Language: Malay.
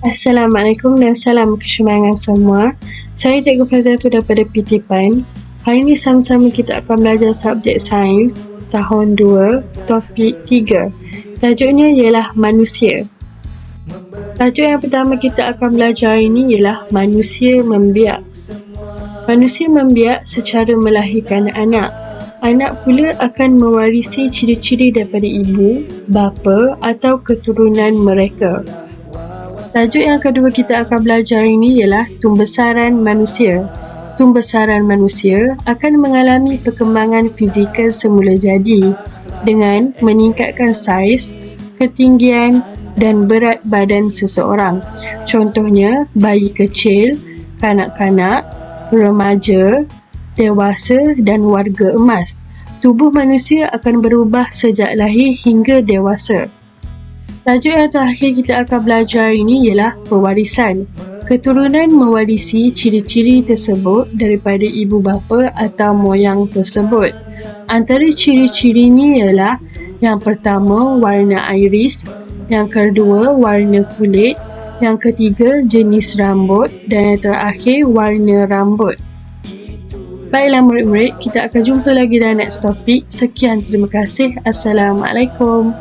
Assalamualaikum dan salam kesemangat semua. Saya Cikgu Fazatu daripada PT PAN. Hari ini sama-sama kita akan belajar subjek sains tahun 2, topik 3. Tajuknya ialah manusia. Tajuk yang pertama kita akan belajar ini ialah manusia membiak. Manusia membiak secara melahirkan anak. Anak pula akan mewarisi ciri-ciri daripada ibu, bapa atau keturunan mereka. Tajuk yang kedua kita akan belajar ini ialah tumbesaran manusia. Tumbesaran manusia akan mengalami perkembangan fizikal semula jadi dengan meningkatkan saiz, ketinggian dan berat badan seseorang. Contohnya, bayi kecil, kanak-kanak, remaja, dewasa dan warga emas. Tubuh manusia akan berubah sejak lahir hingga dewasa. Tajuk yang terakhir kita akan belajar ini ialah pewarisan. Keturunan mewarisi ciri-ciri tersebut daripada ibu bapa atau moyang tersebut. Antara ciri-cirinya ialah yang pertama warna iris, yang kedua warna kulit, yang ketiga jenis rambut dan yang terakhir warna rambut. Baiklah murid-murid, kita akan jumpa lagi dalam next topik. Sekian, terima kasih. Assalamualaikum.